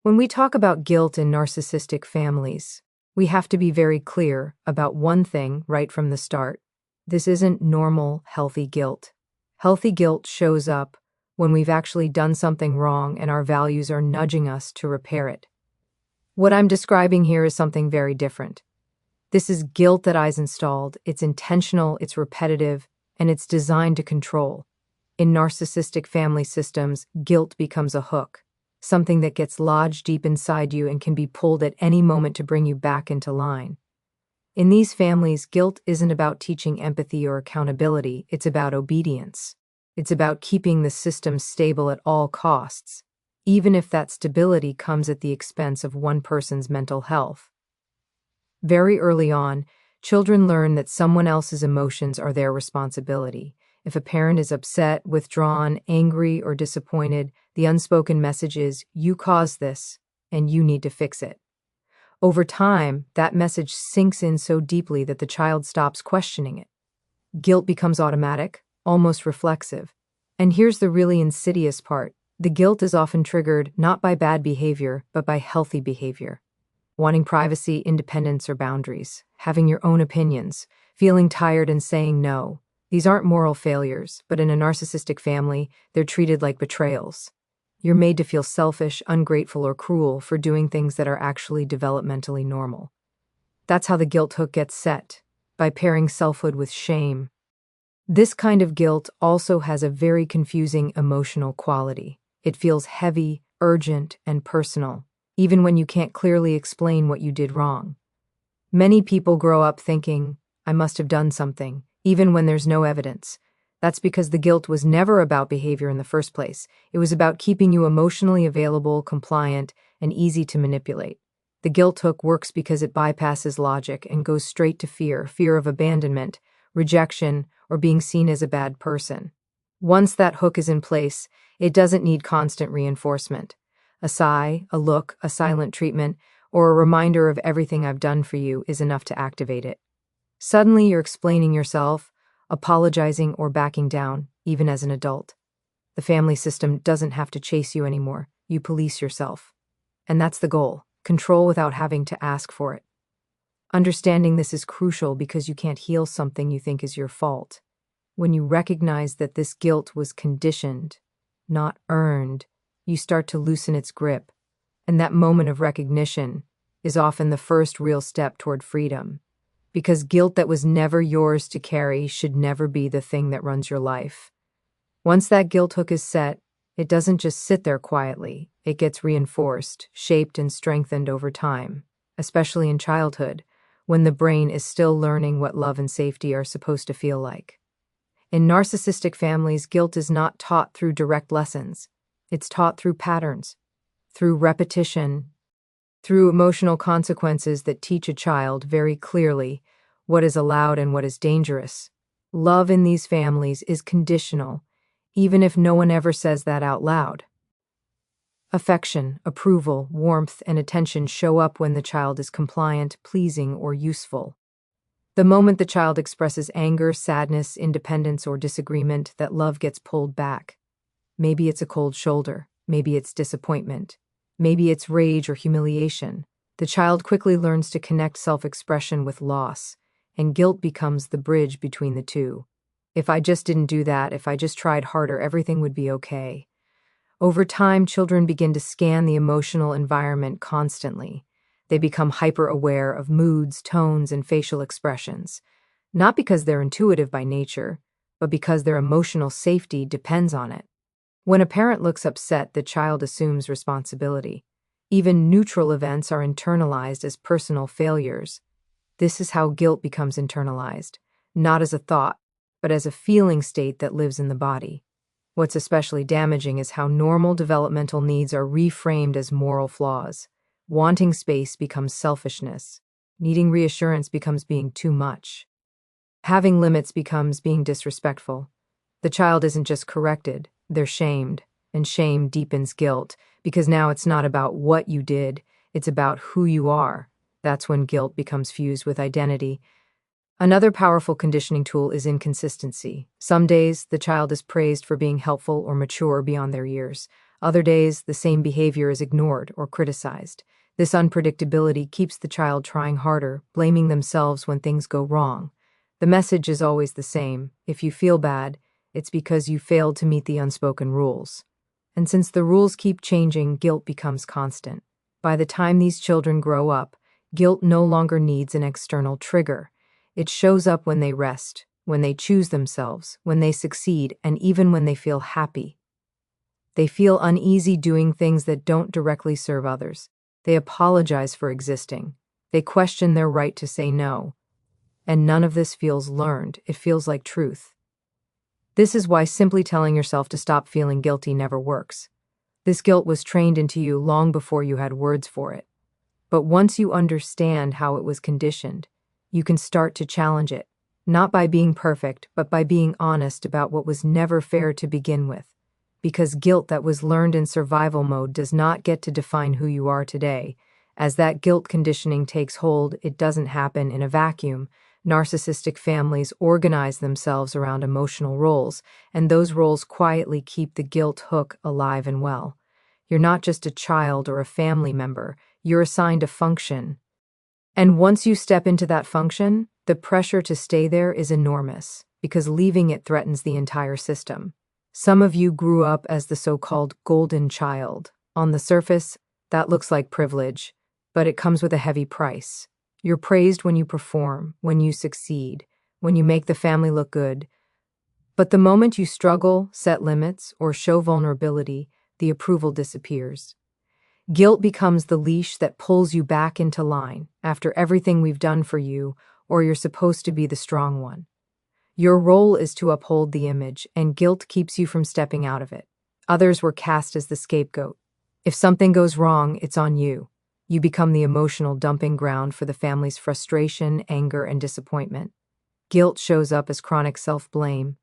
When we talk about guilt in narcissistic families, we have to be very clear about one thing right from the start. This isn't normal, healthy guilt. Healthy guilt shows up when we've actually done something wrong and our values are nudging us to repair it. What I'm describing here is something very different. This is guilt that is installed. It's intentional, it's repetitive, and it's designed to control. In narcissistic family systems, guilt becomes a hook, something that gets lodged deep inside you and can be pulled at any moment to bring you back into line. In these families, guilt isn't about teaching empathy or accountability, it's about obedience. It's about keeping the system stable at all costs, even if that stability comes at the expense of one person's mental health. Very early on, children learn that someone else's emotions are their responsibility. If a parent is upset, withdrawn, angry, or disappointed, the unspoken message is, "You caused this, and you need to fix it." Over time, that message sinks in so deeply that the child stops questioning it. Guilt becomes automatic, almost reflexive. And here's the really insidious part. The guilt is often triggered not by bad behavior, but by healthy behavior. Wanting privacy, independence, or boundaries, having your own opinions, feeling tired and saying no. These aren't moral failures, but in a narcissistic family, they're treated like betrayals. You're made to feel selfish, ungrateful, or cruel for doing things that are actually developmentally normal. That's how the guilt hook gets set, by pairing selfhood with shame. This kind of guilt also has a very confusing emotional quality. It feels heavy, urgent, and personal, even when you can't clearly explain what you did wrong. Many people grow up thinking, "I must have done something," even when there's no evidence. That's because the guilt was never about behavior in the first place. It was about keeping you emotionally available, compliant, and easy to manipulate. The guilt hook works because it bypasses logic and goes straight to fear of abandonment, rejection, or being seen as a bad person. Once that hook is in place, it doesn't need constant reinforcement. A sigh, a look, a silent treatment, or a reminder of everything I've done for you is enough to activate it. Suddenly you're explaining yourself, apologizing, or backing down, even as an adult. The family system doesn't have to chase you anymore. You police yourself. And that's the goal, control without having to ask for it. Understanding this is crucial because you can't heal something you think is your fault. When you recognize that this guilt was conditioned, not earned, you start to loosen its grip. And that moment of recognition is often the first real step toward freedom. Because guilt that was never yours to carry should never be the thing that runs your life. Once that guilt hook is set, it doesn't just sit there quietly. It gets reinforced, shaped, and strengthened over time, especially in childhood, when the brain is still learning what love and safety are supposed to feel like. In narcissistic families, guilt is not taught through direct lessons. It's taught through patterns, through repetition, through emotional consequences that teach a child very clearly what is allowed and what is dangerous. Love in these families is conditional, even if no one ever says that out loud. Affection, approval, warmth, and attention show up when the child is compliant, pleasing, or useful. The moment the child expresses anger, sadness, independence, or disagreement, that love gets pulled back. Maybe it's a cold shoulder, maybe it's disappointment. Maybe it's rage or humiliation. The child quickly learns to connect self-expression with loss, and guilt becomes the bridge between the two. If I just didn't do that, if I just tried harder, everything would be okay. Over time, children begin to scan the emotional environment constantly. They become hyper-aware of moods, tones, and facial expressions, not because they're intuitive by nature, but because their emotional safety depends on it. When a parent looks upset, the child assumes responsibility. Even neutral events are internalized as personal failures. This is how guilt becomes internalized, not as a thought, but as a feeling state that lives in the body. What's especially damaging is how normal developmental needs are reframed as moral flaws. Wanting space becomes selfishness. Needing reassurance becomes being too much. Having limits becomes being disrespectful. The child isn't just corrected, they're shamed, and shame deepens guilt, because now it's not about what you did, it's about who you are. That's when guilt becomes fused with identity. Another powerful conditioning tool is inconsistency. Some days, the child is praised for being helpful or mature beyond their years. Other days, the same behavior is ignored or criticized. This unpredictability keeps the child trying harder, blaming themselves when things go wrong. The message is always the same. If you feel bad, it's because you failed to meet the unspoken rules. And since the rules keep changing, guilt becomes constant. By the time these children grow up, guilt no longer needs an external trigger. It shows up when they rest, when they choose themselves, when they succeed, and even when they feel happy. They feel uneasy doing things that don't directly serve others. They apologize for existing. They question their right to say no. And none of this feels learned. It feels like truth. This is why simply telling yourself to stop feeling guilty never works. This guilt was trained into you long before you had words for it. But once you understand how it was conditioned, you can start to challenge it, not by being perfect, but by being honest about what was never fair to begin with. Because guilt that was learned in survival mode does not get to define who you are today. As that guilt conditioning takes hold, it doesn't happen in a vacuum. Narcissistic families organize themselves around emotional roles, and those roles quietly keep the guilt hook alive and well. You're not just a child or a family member, you're assigned a function. And once you step into that function, the pressure to stay there is enormous, because leaving it threatens the entire system. Some of you grew up as the so-called golden child. On the surface, that looks like privilege, but it comes with a heavy price. You're praised when you perform, when you succeed, when you make the family look good. But the moment you struggle, set limits, or show vulnerability, the approval disappears. Guilt becomes the leash that pulls you back into line after everything we've done for you, or you're supposed to be the strong one. Your role is to uphold the image, and guilt keeps you from stepping out of it. Others were cast as the scapegoat. If something goes wrong, it's on you. You become the emotional dumping ground for the family's frustration, anger, and disappointment. Guilt shows up as chronic self-blame.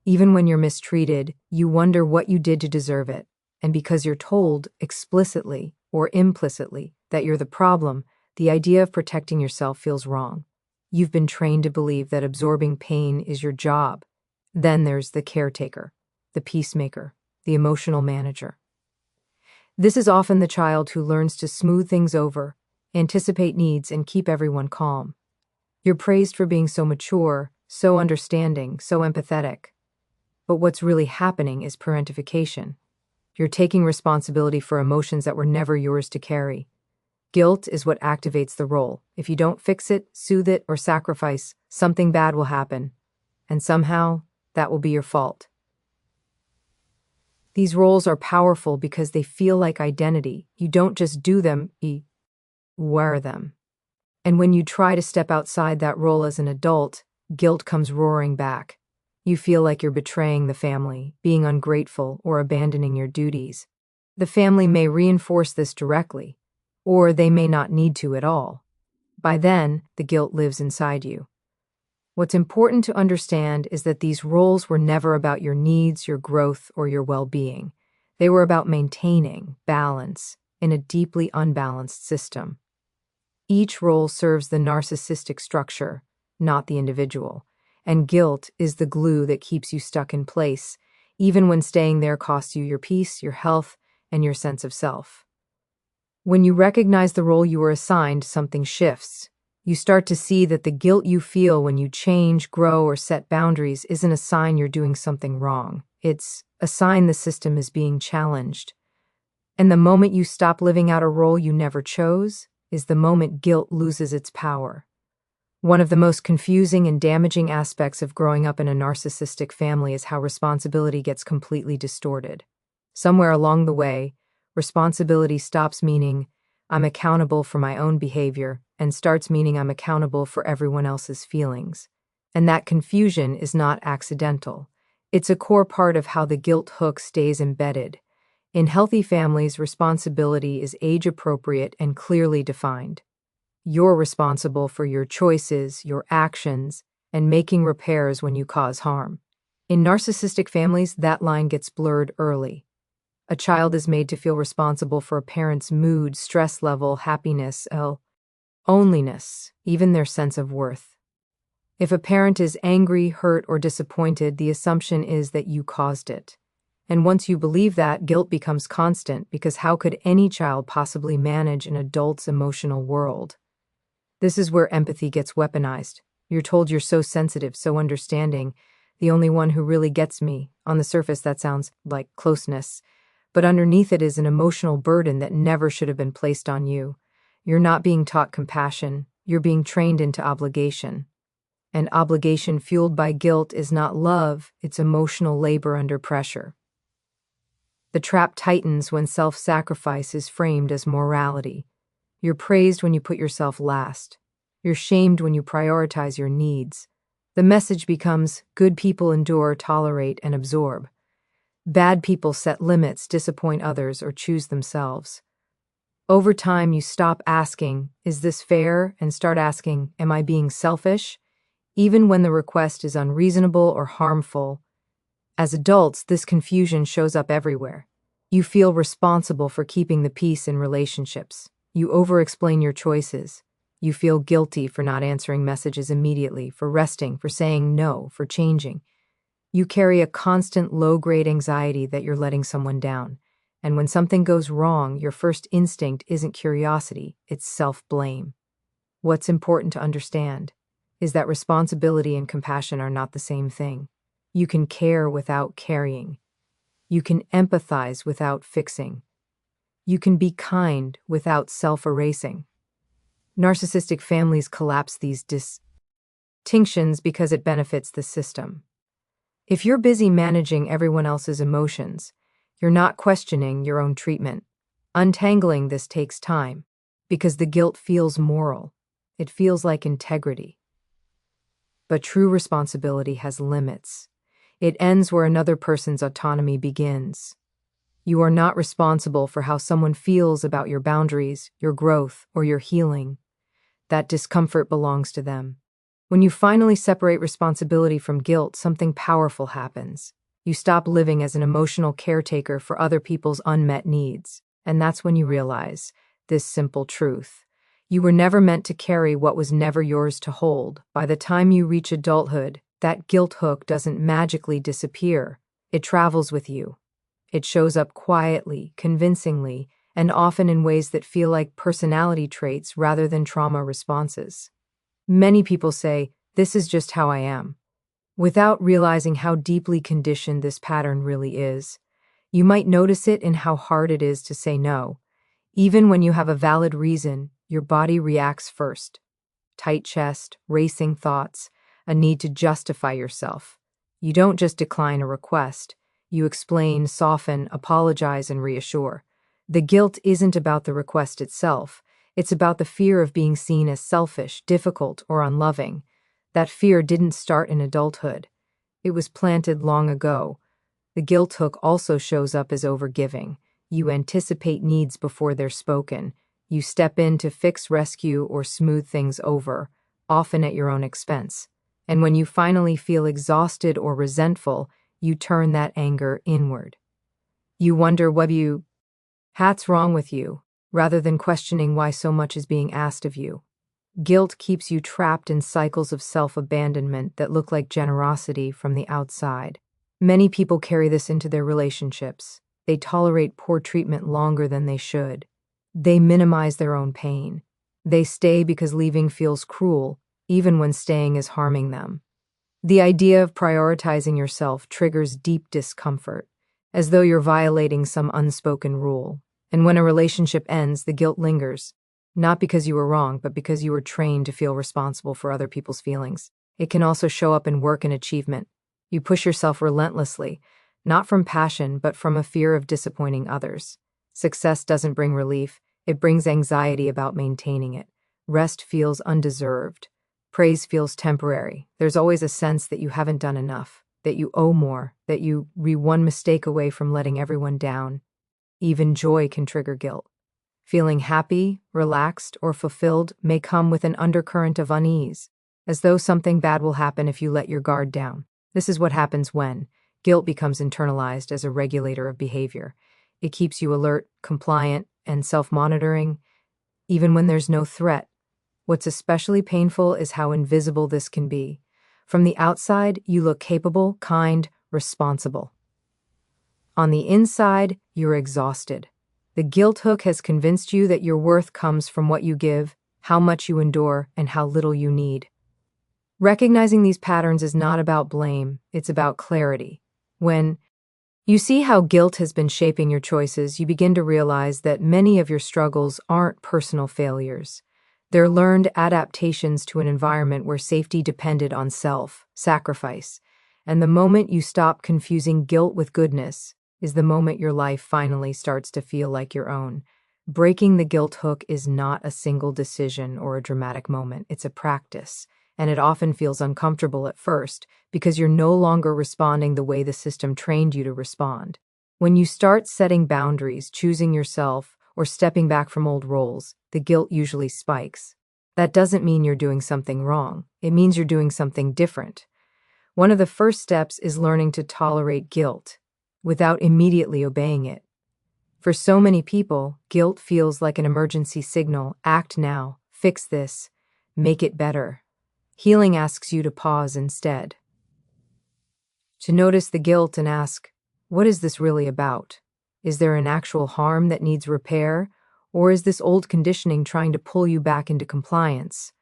Even when you're mistreated, you wonder what you did to deserve it. And because you're told, explicitly or implicitly, that you're the problem, the idea of protecting yourself feels wrong. You've been trained to believe that absorbing pain is your job. Then there's the caretaker, the peacemaker, the emotional manager. This is often the child who learns to smooth things over, anticipate needs, and keep everyone calm. You're praised for being so mature, so understanding, so empathetic. But what's really happening is parentification. You're taking responsibility for emotions that were never yours to carry. Guilt is what activates the role. If you don't fix it, soothe it, or sacrifice, something bad will happen. And somehow, that will be your fault. These roles are powerful because they feel like identity. You don't just do them, you wear them. And when you try to step outside that role as an adult, guilt comes roaring back. You feel like you're betraying the family, being ungrateful, or abandoning your duties. The family may reinforce this directly, or they may not need to at all. By then, the guilt lives inside you. What's important to understand is that these roles were never about your needs, your growth, or your well-being. They were about maintaining balance in a deeply unbalanced system. Each role serves the narcissistic structure, not the individual, and guilt is the glue that keeps you stuck in place, even when staying there costs you your peace, your health, and your sense of self. When you recognize the role you were assigned, something shifts. You start to see that the guilt you feel when you change, grow, or set boundaries isn't a sign you're doing something wrong. It's a sign the system is being challenged. And the moment you stop living out a role you never chose is the moment guilt loses its power. One of the most confusing and damaging aspects of growing up in a narcissistic family is how responsibility gets completely distorted. Somewhere along the way, responsibility stops meaning I'm accountable for my own behavior and starts meaning I'm accountable for everyone else's feelings. And that confusion is not accidental. It's a core part of how the guilt hook stays embedded. In healthy families, responsibility is age-appropriate and clearly defined. You're responsible for your choices, your actions, and making repairs when you cause harm. In narcissistic families, that line gets blurred early. A child is made to feel responsible for a parent's mood, stress level, happiness, loneliness, even their sense of worth. If a parent is angry, hurt, or disappointed, the assumption is that you caused it. And once you believe that, guilt becomes constant, because how could any child possibly manage an adult's emotional world? This is where empathy gets weaponized. You're told you're so sensitive, so understanding, the only one who really gets me. On the surface, that sounds like closeness, but underneath it is an emotional burden that never should have been placed on you. You're not being taught compassion, you're being trained into obligation. And obligation fueled by guilt is not love, it's emotional labor under pressure. The trap tightens when self-sacrifice is framed as morality. You're praised when you put yourself last. You're shamed when you prioritize your needs. The message becomes, good people endure, tolerate, and absorb. Bad people set limits, disappoint others, or choose themselves. Over time, you stop asking, is this fair, and start asking, am I being selfish? Even when the request is unreasonable or harmful. As adults, this confusion shows up everywhere. You feel responsible for keeping the peace in relationships. You over-explain your choices. You feel guilty for not answering messages immediately, for resting, for saying no, for changing. You carry a constant low-grade anxiety that you're letting someone down. And when something goes wrong, your first instinct isn't curiosity, it's self-blame. What's important to understand is that responsibility and compassion are not the same thing. You can care without carrying. You can empathize without fixing. You can be kind without self-erasing. Narcissistic families collapse these distinctions because it benefits the system. If you're busy managing everyone else's emotions, you're not questioning your own treatment. Untangling this takes time, because the guilt feels moral. It feels like integrity. But true responsibility has limits. It ends where another person's autonomy begins. You are not responsible for how someone feels about your boundaries, your growth, or your healing. That discomfort belongs to them. When you finally separate responsibility from guilt, something powerful happens. You stop living as an emotional caretaker for other people's unmet needs. And that's when you realize this simple truth. You were never meant to carry what was never yours to hold. By the time you reach adulthood, that guilt hook doesn't magically disappear. It travels with you. It shows up quietly, convincingly, and often in ways that feel like personality traits rather than trauma responses. Many people say, this is just how I am, without realizing how deeply conditioned this pattern really is. You might notice it in how hard it is to say no. Even when you have a valid reason, your body reacts first. Tight chest, racing thoughts, a need to justify yourself. You don't just decline a request. You explain, soften, apologize, and reassure. The guilt isn't about the request itself. It's about the fear of being seen as selfish, difficult, or unloving. That fear didn't start in adulthood. It was planted long ago. The guilt hook also shows up as overgiving. You anticipate needs before they're spoken. You step in to fix, rescue, or smooth things over, often at your own expense. And when you finally feel exhausted or resentful, you turn that anger inward. You wonder what's wrong with you, rather than questioning why so much is being asked of you. Guilt keeps you trapped in cycles of self-abandonment that look like generosity from the outside. Many people carry this into their relationships. They tolerate poor treatment longer than they should. They minimize their own pain. They stay because leaving feels cruel, even when staying is harming them. The idea of prioritizing yourself triggers deep discomfort, as though you're violating some unspoken rule. And when a relationship ends, the guilt lingers, not because you were wrong, but because you were trained to feel responsible for other people's feelings. It can also show up in work and achievement. You push yourself relentlessly, not from passion, but from a fear of disappointing others. Success doesn't bring relief, it brings anxiety about maintaining it. Rest feels undeserved. Praise feels temporary. There's always a sense that you haven't done enough, that you owe more, that you were one mistake away from letting everyone down. Even joy can trigger guilt. Feeling happy, relaxed, or fulfilled may come with an undercurrent of unease, as though something bad will happen if you let your guard down. This is what happens when guilt becomes internalized as a regulator of behavior. It keeps you alert, compliant, and self-monitoring, even when there's no threat. What's especially painful is how invisible this can be. From the outside, you look capable, kind, responsible. On the inside, you're exhausted. The guilt hook has convinced you that your worth comes from what you give, how much you endure, and how little you need. Recognizing these patterns is not about blame, it's about clarity. When you see how guilt has been shaping your choices, you begin to realize that many of your struggles aren't personal failures. They're learned adaptations to an environment where safety depended on self-sacrifice. And the moment you stop confusing guilt with goodness is the moment your life finally starts to feel like your own. Breaking the guilt hook is not a single decision or a dramatic moment, it's a practice. And it often feels uncomfortable at first because you're no longer responding the way the system trained you to respond. When you start setting boundaries, choosing yourself, or stepping back from old roles, the guilt usually spikes. That doesn't mean you're doing something wrong. It means you're doing something different. One of the first steps is learning to tolerate guilt without immediately obeying it. For so many people, guilt feels like an emergency signal. Act now, fix this, make it better. Healing asks you to pause instead, to notice the guilt and ask, what is this really about? Is there an actual harm that needs repair, or is this old conditioning trying to pull you back into compliance?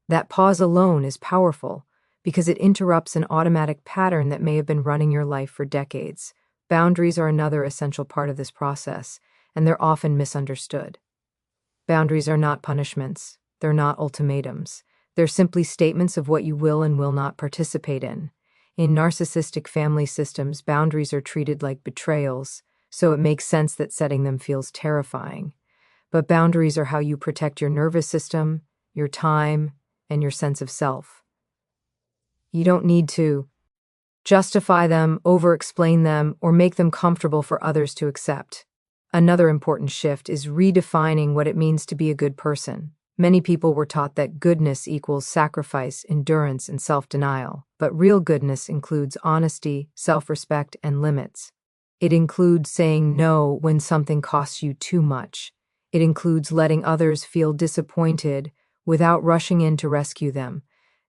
That pause alone is powerful because it interrupts an automatic pattern that may have been running your life for decades. Boundaries are another essential part of this process, and they're often misunderstood. Boundaries are not punishments. They're not ultimatums. They're simply statements of what you will and will not participate in. In narcissistic family systems, boundaries are treated like betrayals, so it makes sense that setting them feels terrifying. But boundaries are how you protect your nervous system, your time, and your sense of self. You don't need to justify them, over-explain them, or make them comfortable for others to accept. Another important shift is redefining what it means to be a good person. Many people were taught that goodness equals sacrifice, endurance, and self-denial, but real goodness includes honesty, self-respect, and limits. It includes saying no when something costs you too much. It includes letting others feel disappointed without rushing in to rescue them.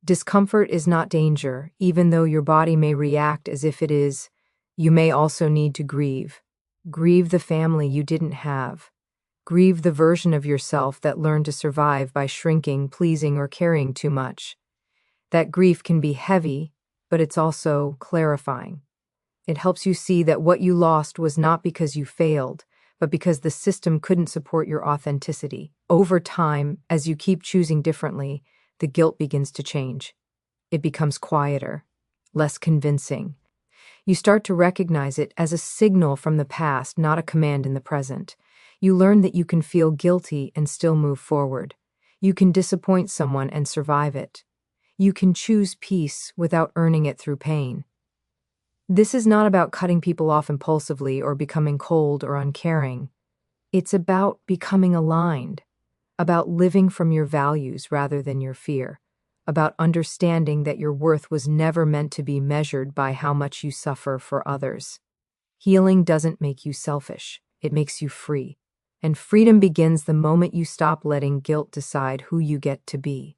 Discomfort is not danger, even though your body may react as if it is. You may also need to grieve. Grieve the family you didn't have. Grieve the version of yourself that learned to survive by shrinking, pleasing, or caring too much. That grief can be heavy, but it's also clarifying. It helps you see that what you lost was not because you failed, but because the system couldn't support your authenticity. Over time, as you keep choosing differently, the guilt begins to change. It becomes quieter, less convincing. You start to recognize it as a signal from the past, not a command in the present. You learn that you can feel guilty and still move forward. You can disappoint someone and survive it. You can choose peace without earning it through pain. This is not about cutting people off impulsively or becoming cold or uncaring. It's about becoming aligned, about living from your values rather than your fear, about understanding that your worth was never meant to be measured by how much you suffer for others. Healing doesn't make you selfish, it makes you free. And freedom begins the moment you stop letting guilt decide who you get to be.